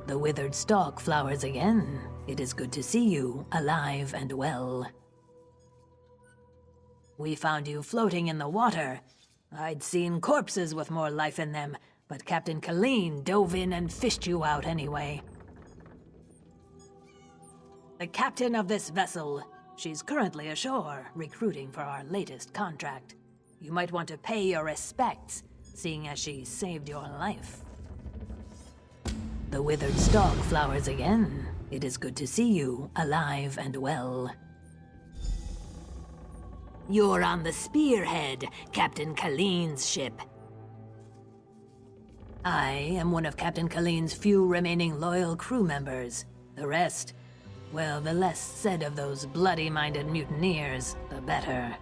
The withered stalk flowers again. It is good to see you, alive and well. We found you floating in the water. I'd seen corpses with more life in them, but Captain Colleen dove in and fished you out anyway. The captain of this vessel. She's currently ashore, recruiting for our latest contract. You might want to pay your respects, seeing as she saved your life. The withered stalk flowers again. It is good to see you, alive and well. You're on the Spearhead, Captain Colleen's ship. I am one of Captain Colleen's few remaining loyal crew members. The rest, well, the less said of those bloody-minded mutineers, the better.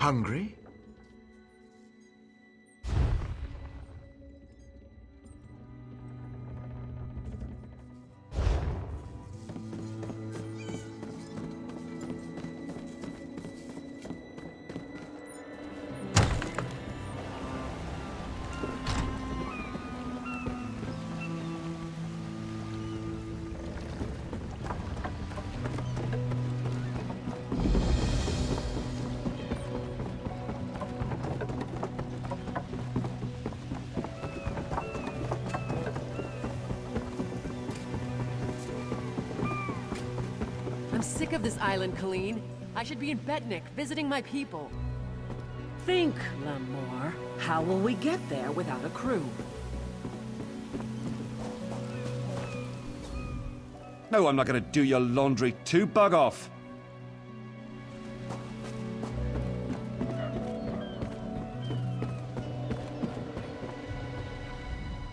Hungry? I'm sick of this island, Colleen. I should be in Betnik, visiting my people. Think, Lamore. How will we get there without a crew? No, I'm not gonna do your laundry too. Bug off.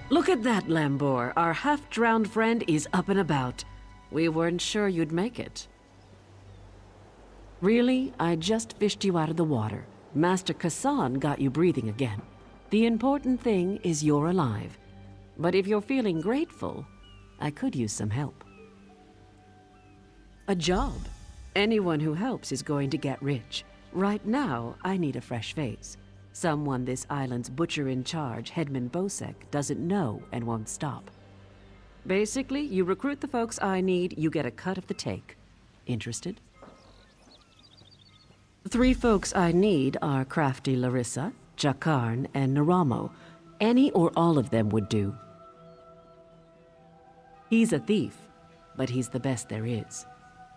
Look at that, Lambor. Our half-drowned friend is up and about. We weren't sure you'd make it. Really? I just fished you out of the water. Master Kassan got you breathing again. The important thing is you're alive. But if you're feeling grateful, I could use some help. A job. Anyone who helps is going to get rich. Right now, I need a fresh face. Someone this island's butcher-in-charge, Headman Bosek, doesn't know and won't stop. Basically, you recruit the folks I need, you get a cut of the take. Interested? The 3 folks I need are Crafty Larissa, Jakarn, and Naramo. Any or all of them would do. He's a thief, but he's the best there is.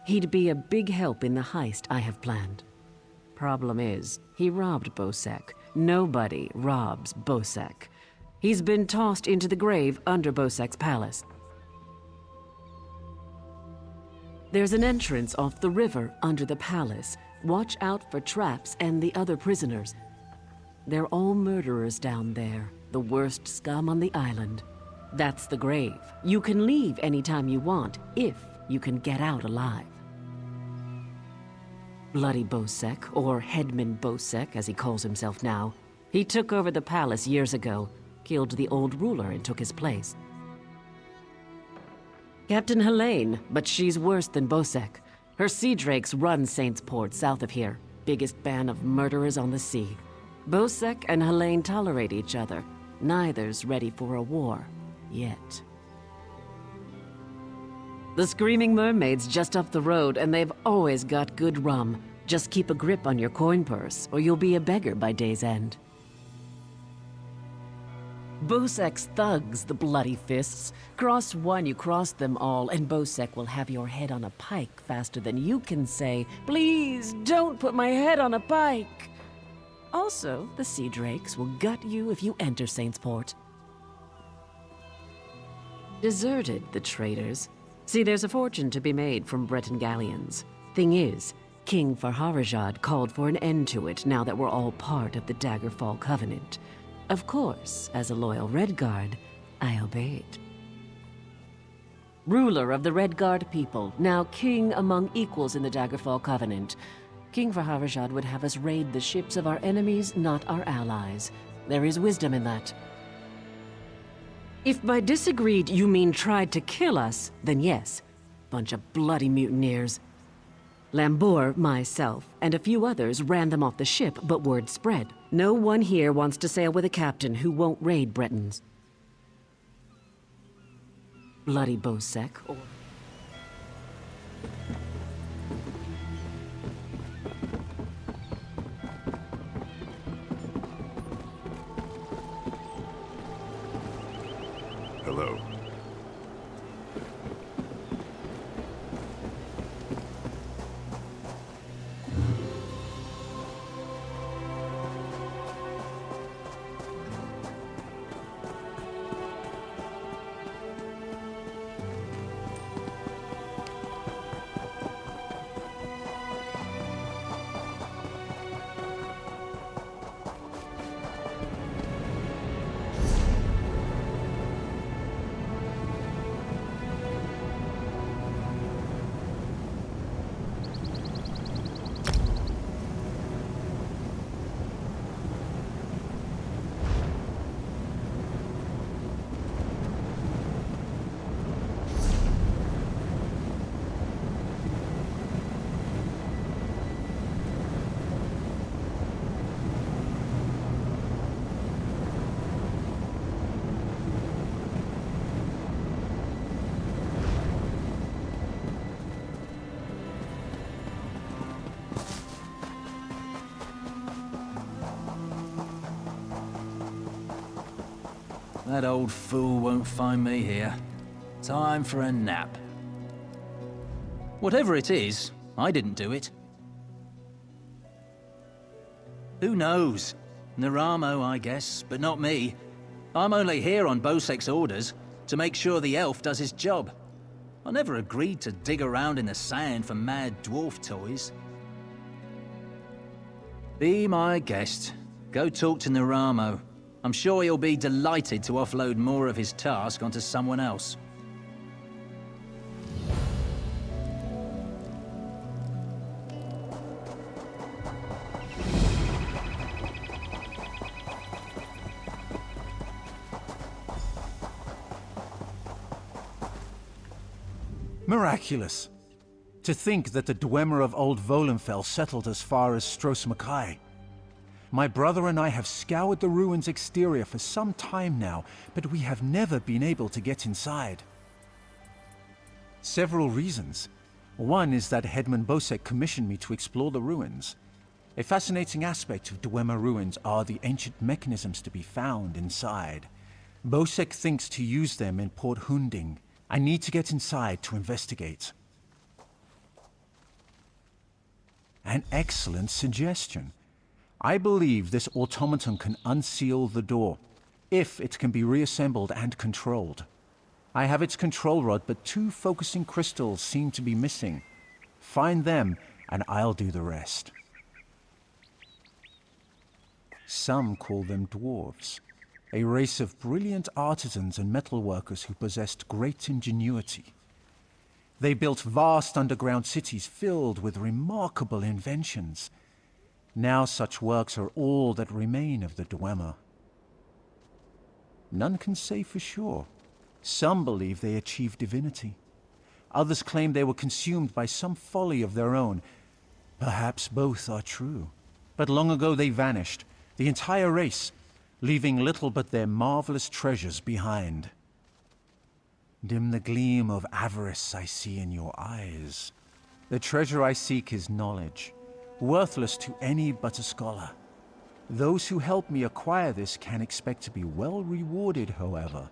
He'd be a big help in the heist I have planned. Problem is, he robbed Bosek. Nobody robs Bosek. He's been tossed into the grave under Bosek's palace. There's an entrance off the river under the palace. Watch out for traps and the other prisoners. They're all murderers down there, the worst scum on the island. That's the grave. You can leave anytime you want, if you can get out alive. Bloody Bosek, or Headman Bosek as he calls himself now, he took over the palace years ago, killed the old ruler and took his place. Captain Helene, but she's worse than Bosek. Her sea drakes run Saint's Port south of here, biggest band of murderers on the sea. Bosek and Helene tolerate each other. Neither's ready for a war, yet. The Screaming Mermaid's just up the road, and they've always got good rum. Just keep a grip on your coin purse, or you'll be a beggar by day's end. Bosek's thugs, the bloody fists. Cross one, you cross them all, and Bosek will have your head on a pike faster than you can say, "Please, don't put my head on a pike!" Also, the Sea Drakes will gut you if you enter Saint's Port. Deserted, the traitors. See, there's a fortune to be made from Breton galleons. Thing is, King Farharajad called for an end to it now that we're all part of the Daggerfall Covenant. Of course, as a loyal Redguard, I obeyed. Ruler of the Redguard people, now king among equals in the Daggerfall Covenant, King Farharajad would have us raid the ships of our enemies, not our allies. There is wisdom in that. If by disagreed you mean tried to kill us, then yes. Bunch of bloody mutineers. Lambour, myself, and a few others ran them off the ship, but word spread. No one here wants to sail with a captain who won't raid Bretons. Bloody Bosek, or... Hello. That old fool won't find me here. Time for a nap. Whatever it is, I didn't do it. Who knows? Naramo, I guess, but not me. I'm only here on Bosek's orders, to make sure the elf does his job. I never agreed to dig around in the sand for mad dwarf toys. Be my guest. Go talk to Naramo. I'm sure he'll be delighted to offload more of his task onto someone else. Miraculous. To think that the Dwemer of Old Volenfell settled as far as Stros Mackay. My brother and I have scoured the ruins' exterior for some time now, but we have never been able to get inside. Several reasons. One is that Headman Bosek commissioned me to explore the ruins. A fascinating aspect of Dwemer ruins are the ancient mechanisms to be found inside. Bosek thinks to use them in Port Hunding. I need to get inside to investigate. An excellent suggestion. I believe this automaton can unseal the door, if it can be reassembled and controlled. I have its control rod, but 2 focusing crystals seem to be missing. Find them, and I'll do the rest. Some call them dwarves, a race of brilliant artisans and metalworkers who possessed great ingenuity. They built vast underground cities filled with remarkable inventions. Now such works are all that remain of the Dwemer. None can say for sure. Some believe they achieved divinity. Others claim they were consumed by some folly of their own. Perhaps both are true. But long ago they vanished, the entire race, leaving little but their marvelous treasures behind. Dim the gleam of avarice I see in your eyes. The treasure I seek is knowledge, worthless to any but a scholar. Those who help me acquire this can expect to be well rewarded, however.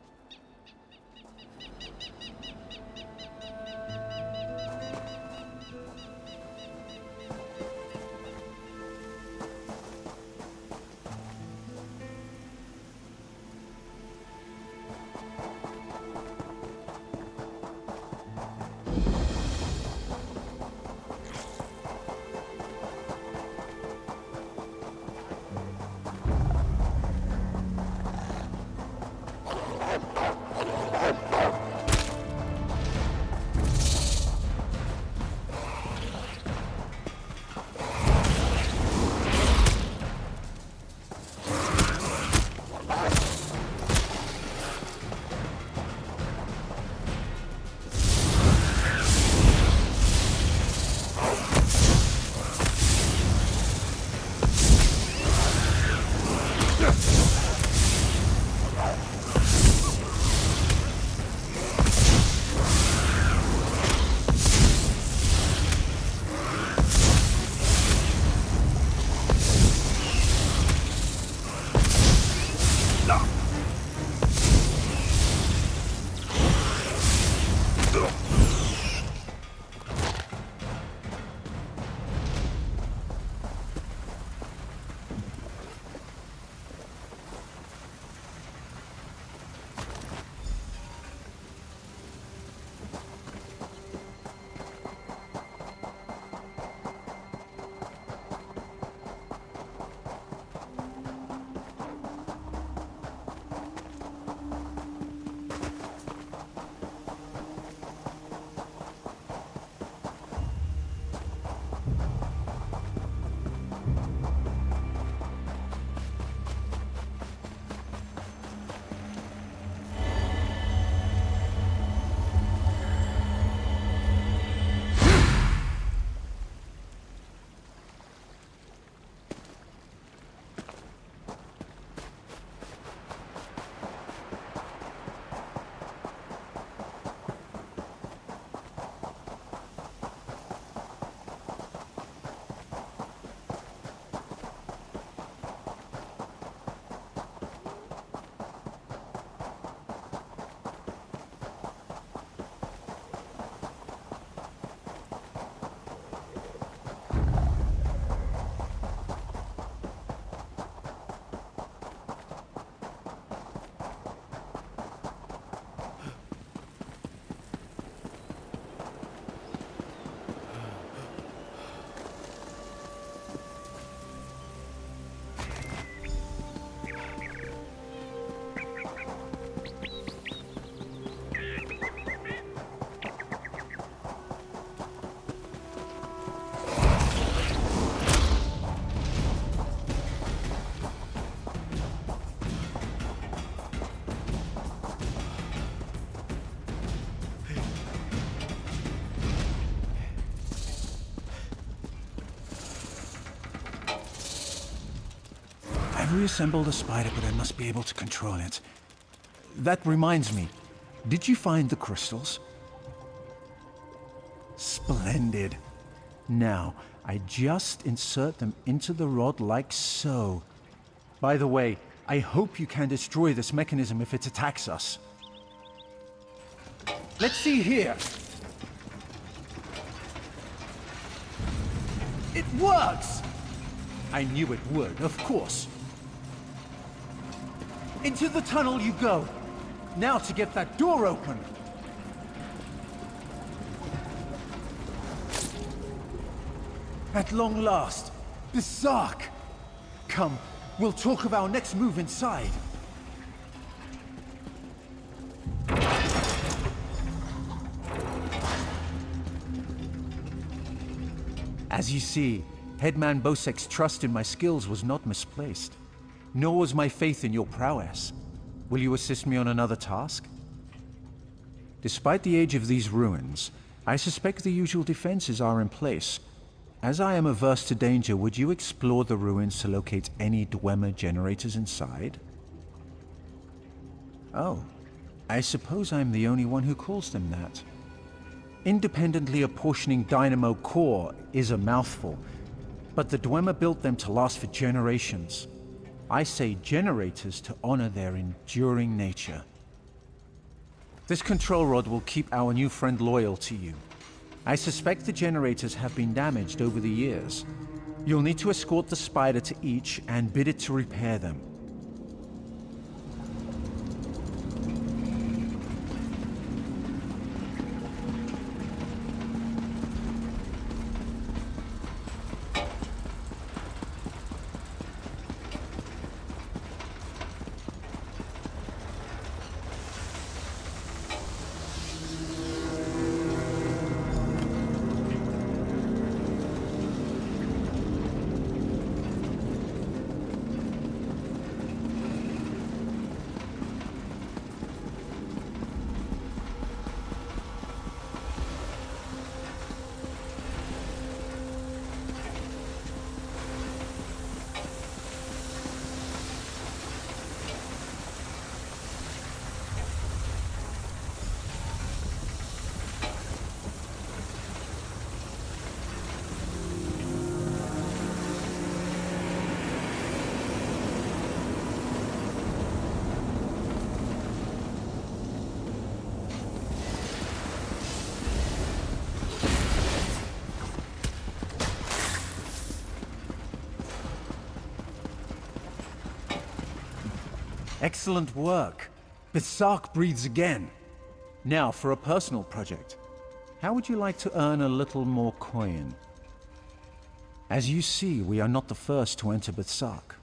I've reassembled the spider, but I must be able to control it. That reminds me, did you find the crystals? Splendid. Now, I just insert them into the rod like so. By the way, I hope you can destroy this mechanism if it attacks us. Let's see here. It works! I knew it would, of course. Into the tunnel you go. Now to get that door open. At long last, the Sark. Come, we'll talk of our next move inside. As you see, Headman Bosek's trust in my skills was not misplaced. Nor was my faith in your prowess. Will you assist me on another task? Despite the age of these ruins, I suspect the usual defenses are in place. As I am averse to danger, would you explore the ruins to locate any Dwemer generators inside? Oh, I suppose I'm the only one who calls them that. Independently apportioning dynamo core is a mouthful, but the Dwemer built them to last for generations. I say generators to honor their enduring nature. This control rod will keep our new friend loyal to you. I suspect the generators have been damaged over the years. You'll need to escort the spider to each and bid it to repair them. Excellent work. The Sark breathes again. Now, for a personal project. How would you like to earn a little more coin? As you see, we are not the first to enter Bethsark.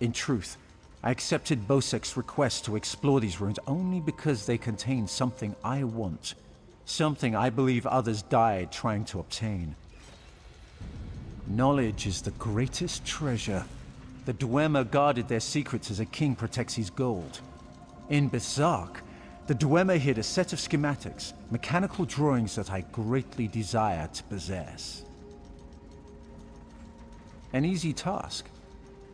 In truth, I accepted Bosek's request to explore these ruins only because they contain something I want. Something I believe others died trying to obtain. Knowledge is the greatest treasure. The Dwemer guarded their secrets as a king protects his gold. In Bethsark, the Dwemer hid a set of schematics, mechanical drawings that I greatly desire to possess. An easy task.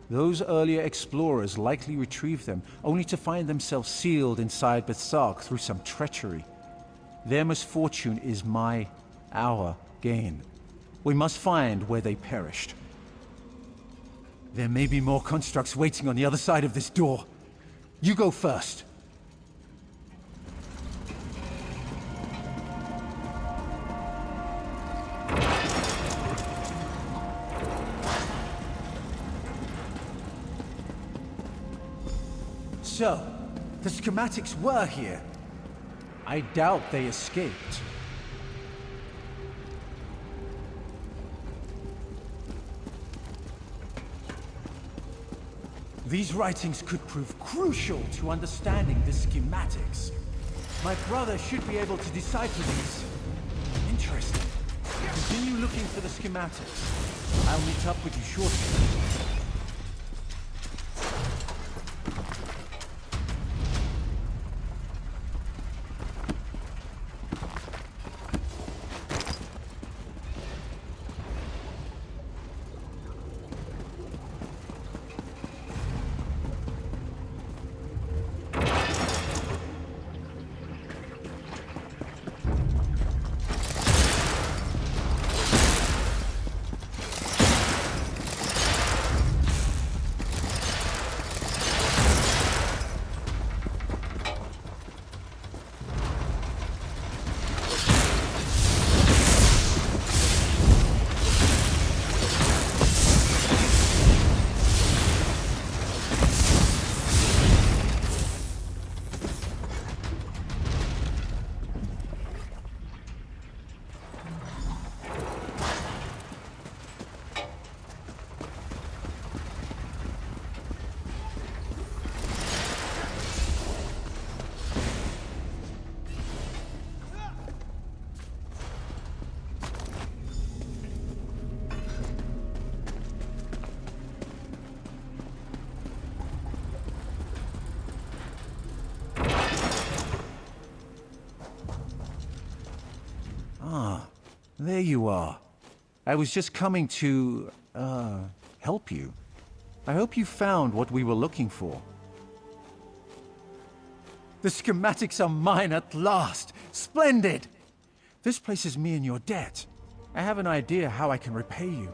Those earlier explorers likely retrieved them, only to find themselves sealed inside Bethsark through some treachery. Their misfortune is our gain. We must find where they perished. There may be more constructs waiting on the other side of this door. You go first. So, the schematics were here. I doubt they escaped. These writings could prove crucial to understanding the schematics. My brother should be able to decipher these. Interesting. Continue looking for the schematics. I'll meet up with you shortly. There you are. I was just coming to, help you. I hope you found what we were looking for. The schematics are mine at last! Splendid! This places me in your debt. I have an idea how I can repay you.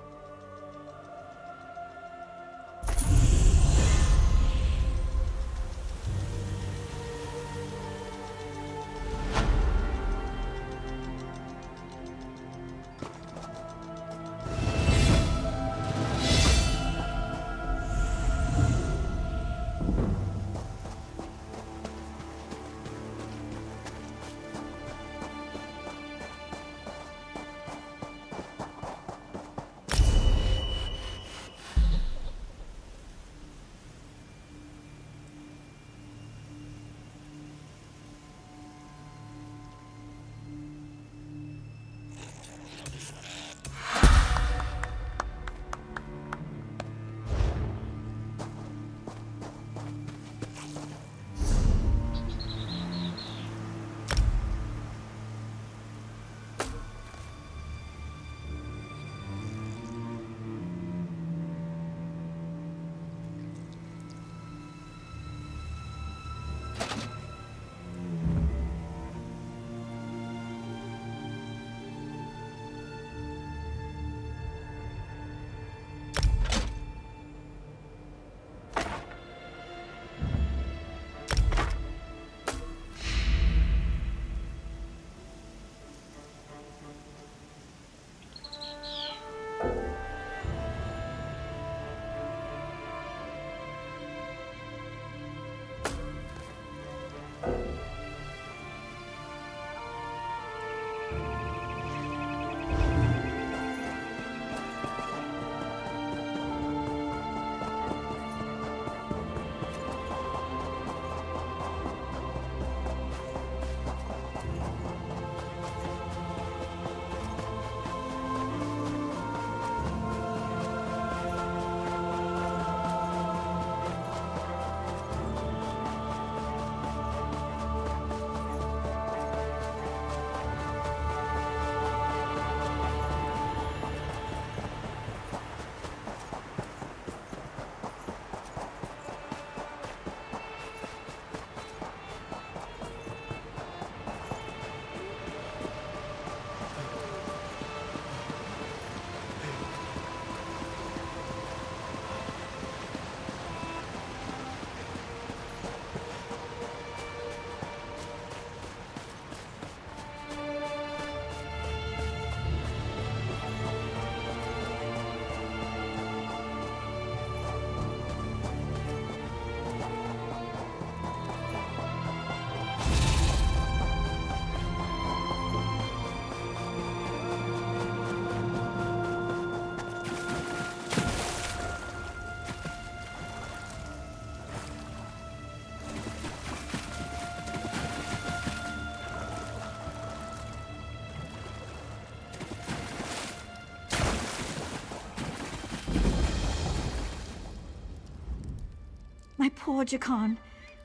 Poor Jakan.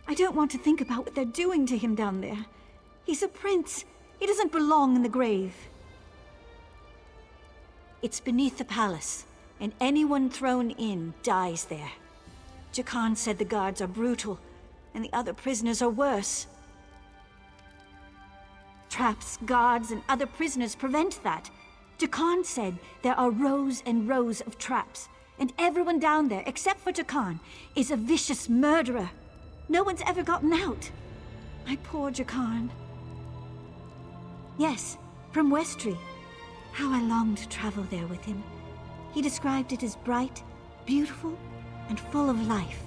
I don't want to think about what they're doing to him down there. He's a prince. He doesn't belong in the grave. It's beneath the palace, and anyone thrown in dies there. Jakan said the guards are brutal, and the other prisoners are worse. Traps, guards, and other prisoners prevent that. Jakan said there are rows and rows of traps, and everyone down there, except for Jakan, is a vicious murderer. No one's ever gotten out. My poor Jakan. Yes, from Westry. How I longed to travel there with him. He described it as bright, beautiful, and full of life.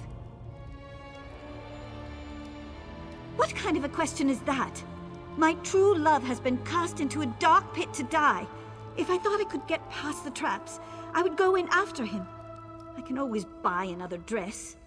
What kind of a question is that? My true love has been cast into a dark pit to die. If I thought I could get past the traps, I would go in after him. I can always buy another dress.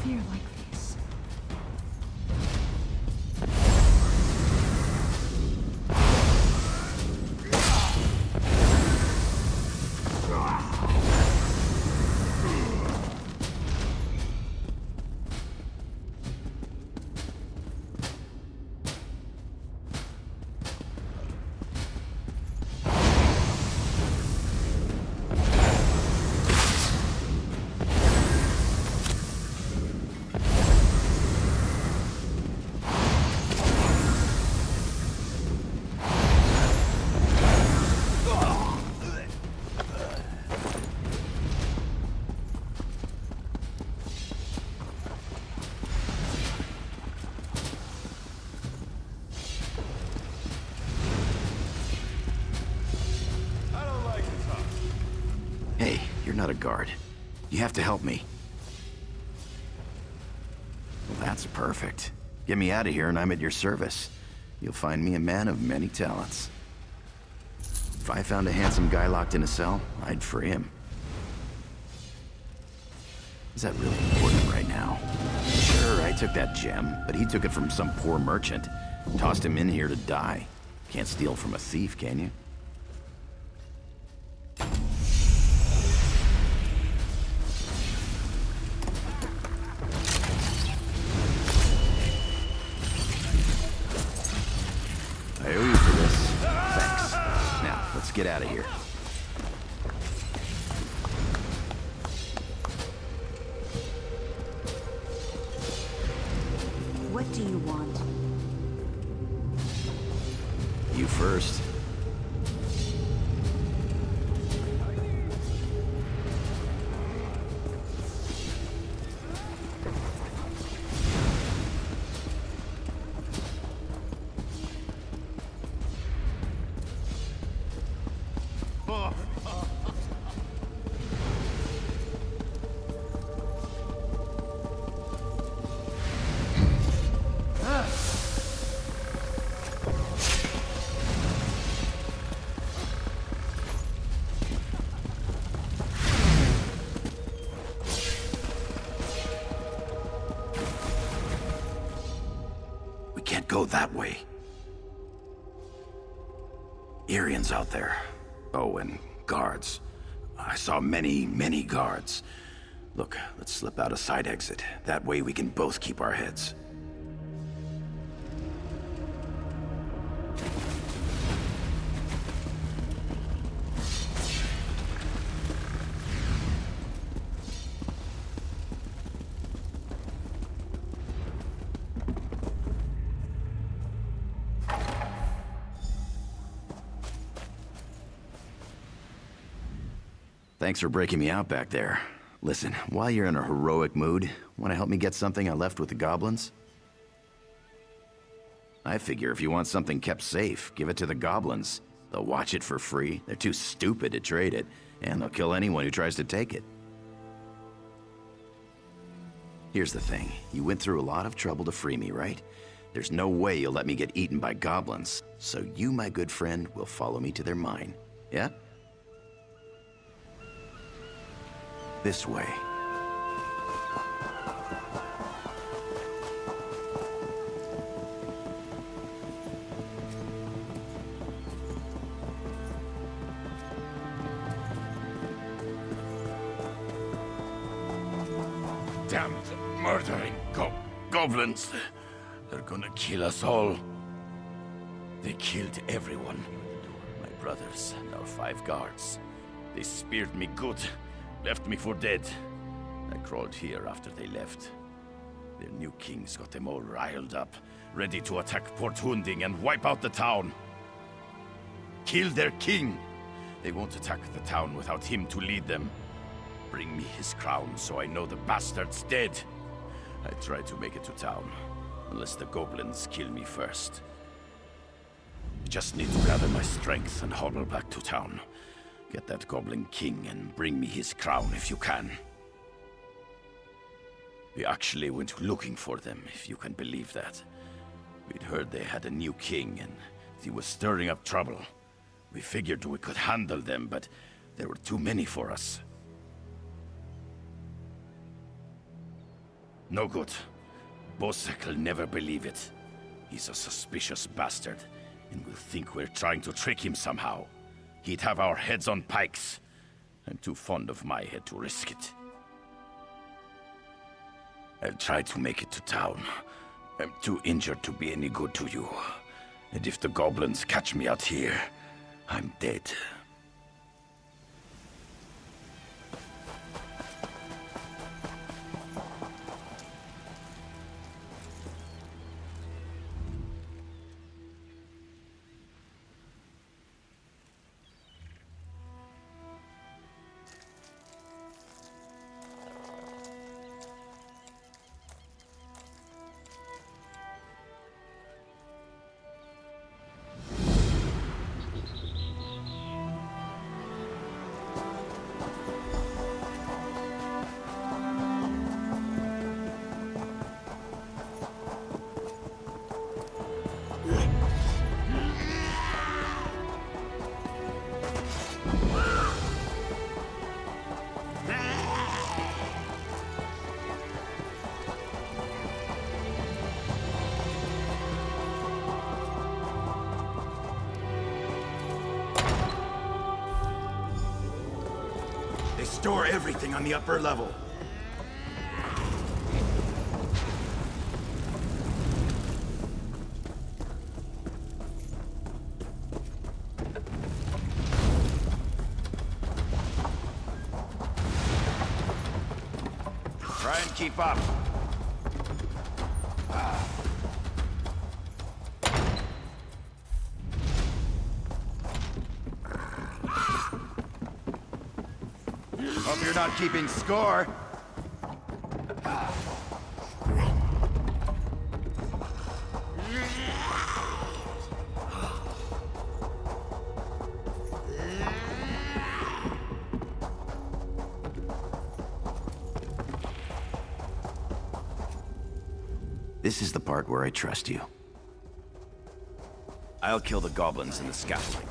fear like this. Hey, you're not a guard. You have to help me. Well, that's perfect. Get me out of here and I'm at your service. You'll find me a man of many talents. If I found a handsome guy locked in a cell, I'd free him. Is that really important right now? Sure, I took that gem, but he took it from some poor merchant. Tossed him in here to die. Can't steal from a thief, can you? I owe you for this. Thanks. Now, let's get out of here. What do you want? You first. Can't go that way. Arians out there. Oh, and guards. I saw many guards. Look, let's slip out a side exit. That way we can both keep our heads. Thanks for breaking me out back there. Listen, while you're in a heroic mood, want to help me get something I left with the goblins? I figure if you want something kept safe, give it to the goblins. They'll watch it for free, they're too stupid to trade it, and they'll kill anyone who tries to take it. Here's the thing, you went through a lot of trouble to free me, right? There's no way you'll let me get eaten by goblins, so you, my good friend, will follow me to their mine, yeah? This way. Damned, murdering goblins. They're gonna kill us all. They killed everyone. My brothers and our 5 guards. They speared me good. Left me for dead. I crawled here after they left. Their new kings got them all riled up, ready to attack Port Hunding and wipe out the town. Kill their king! They won't attack the town without him to lead them. Bring me his crown so I know the bastard's dead. I try to make it to town, unless the goblins kill me first. I just need to gather my strength and hobble back to town. Get that Goblin King and bring me his crown if you can. We actually went looking for them, if you can believe that. We'd heard they had a new king and he was stirring up trouble. We figured we could handle them, but there were too many for us. No good. Bosek'll never believe it. He's a suspicious bastard, and will think we're trying to trick him somehow. He'd have our heads on pikes. I'm too fond of my head to risk it. I'll try to make it to town. I'm too injured to be any good to you. And if the goblins catch me out here, I'm dead. They store everything on the upper level. Try and keep up. Hope you're not keeping score. This is the part where I trust you. I'll kill the goblins in the scaffolding.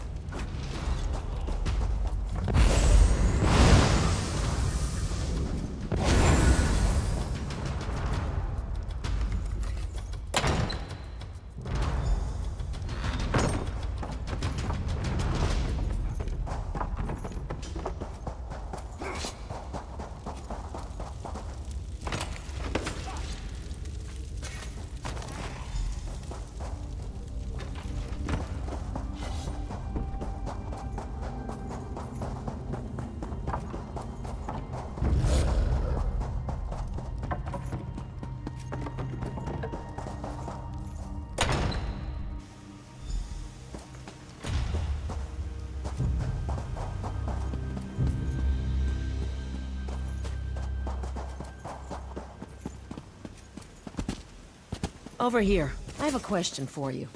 Over here. I have a question for you.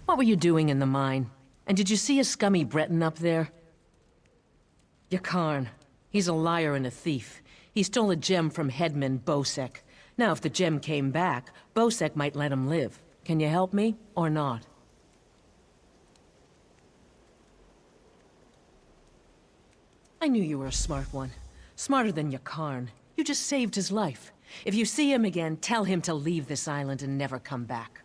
What were you doing in the mine? And did you see a scummy Breton up there? Yakarn. He's a liar and a thief. He stole a gem from headman Bosek. Now, if the gem came back, Bosek might let him live. Can you help me, or not? I knew you were a smart one. Smarter than Yakarn. You just saved his life. If you see him again, tell him to leave this island and never come back.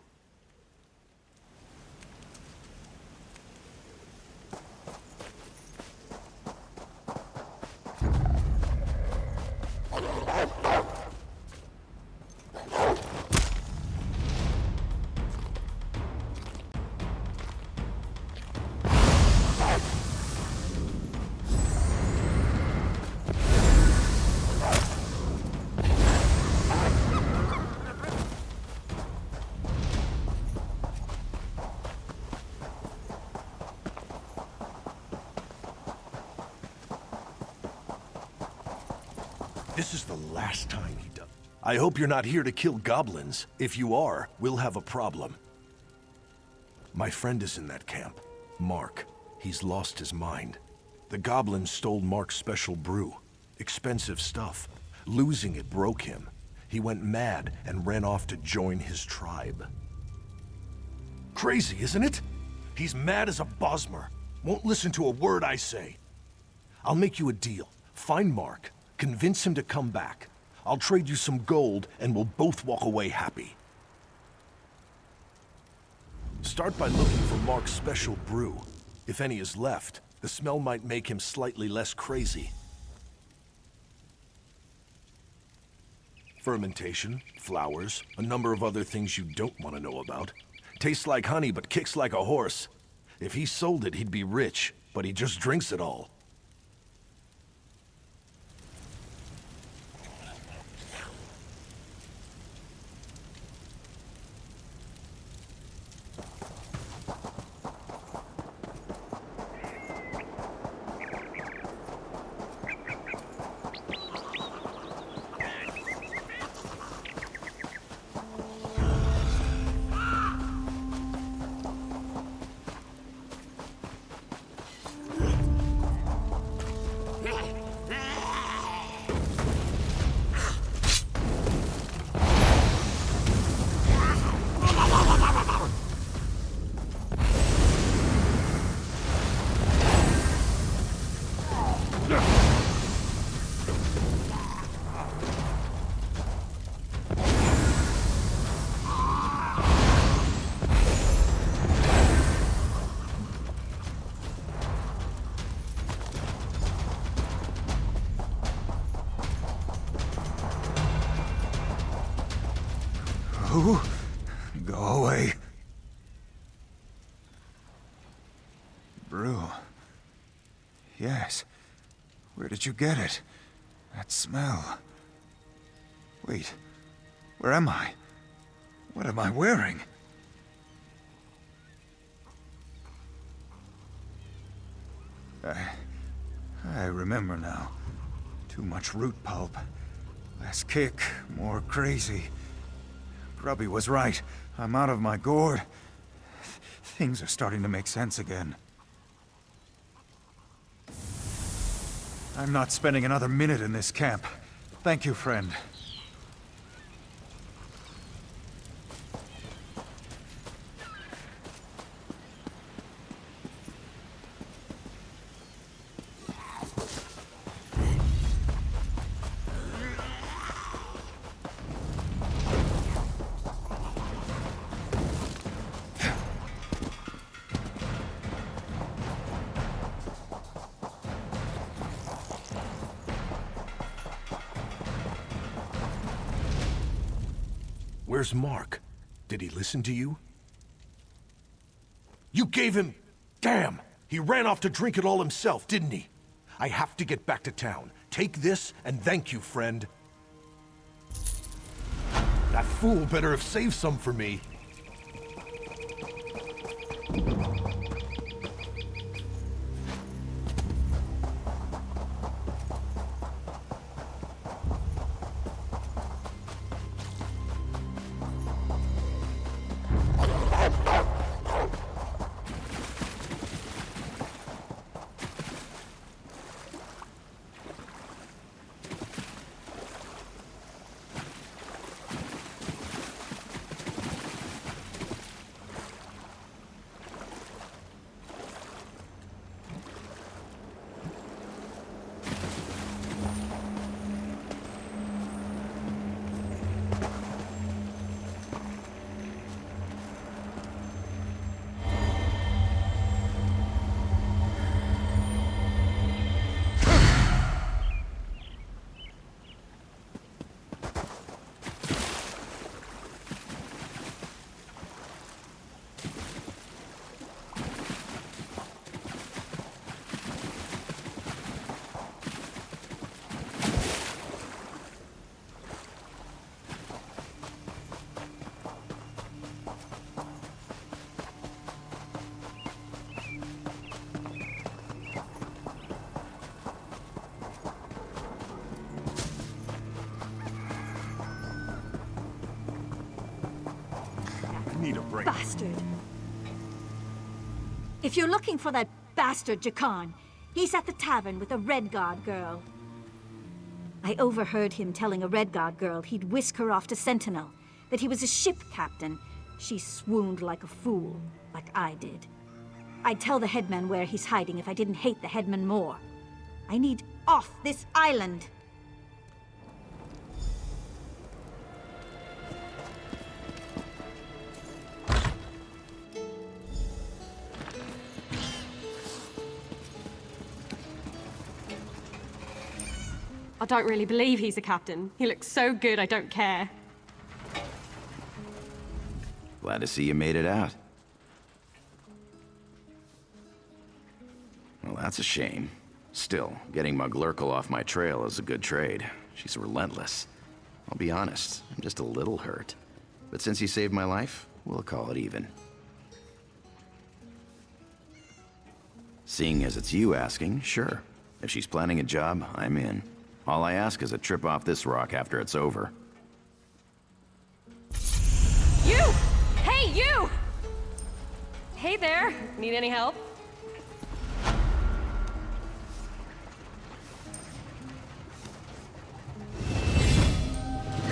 This is the last time he does. I hope you're not here to kill goblins. If you are, we'll have a problem. My friend is in that camp. Mark. He's lost his mind. The goblins stole Mark's special brew. Expensive stuff. Losing it broke him. He went mad and ran off to join his tribe. Crazy, isn't it? He's mad as a Bosmer. Won't listen to a word I say. I'll make you a deal. Find Mark. Convince him to come back. I'll trade you some gold, and we'll both walk away happy. Start by looking for Mark's special brew. If any is left, the smell might make him slightly less crazy. Fermentation, flowers, a number of other things you don't want to know about. Tastes like honey, but kicks like a horse. If he sold it, he'd be rich, but he just drinks it all. Who? Go away. Brew. Yes. Where did you get it? That smell. Wait. Where am I? What am I wearing? I remember now. Too much root pulp. Less kick, more crazy. Grubby was right. I'm out of my gourd. Things are starting to make sense again. I'm not spending another minute in this camp. Thank you, friend. Where's Mark? Did he listen to you? You gave him... Damn! He ran off to drink it all himself, didn't he? I have to get back to town. Take this, and thank you, friend. That fool better have saved some for me. Need a break. Bastard! If you're looking for that bastard Jakan, he's at the tavern with a Redguard girl. I overheard him telling a Redguard girl he'd whisk her off to Sentinel, that he was a ship captain. She swooned like a fool, like I did. I'd tell the headman where he's hiding if I didn't hate the headman more. I need off this island. I don't really believe he's a captain. He looks so good, I don't care. Glad to see you made it out. Well, that's a shame. Still, getting Muglurkle off my trail is a good trade. She's relentless. I'll be honest, I'm just a little hurt. But since you saved my life, we'll call it even. Seeing as it's you asking, sure. If she's planning a job, I'm in. All I ask is a trip off this rock after it's over. You! Hey, you! Hey there. Need any help?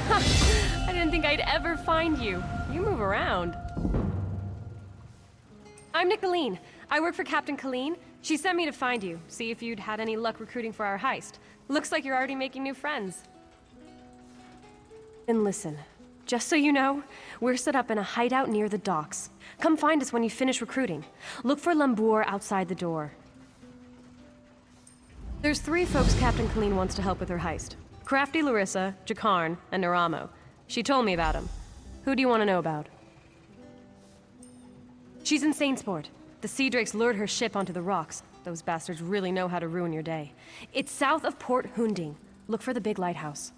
I didn't think I'd ever find you. You move around. I'm Nicolene. I work for Captain Colleen. She sent me to find you, see if you'd had any luck recruiting for our heist. Looks like you're already making new friends. And listen, just so you know, we're set up in a hideout near the docks. Come find us when you finish recruiting. Look for Lambour outside the door. There's 3 folks Captain Colleen wants to help with her heist. Crafty Larissa, Jakarn, and Naramo. She told me about him. Who do you want to know about? She's in Saintsport. The Sea Drakes lured her ship onto the rocks. Those bastards really know how to ruin your day. It's south of Port Hunding. Look for the big lighthouse.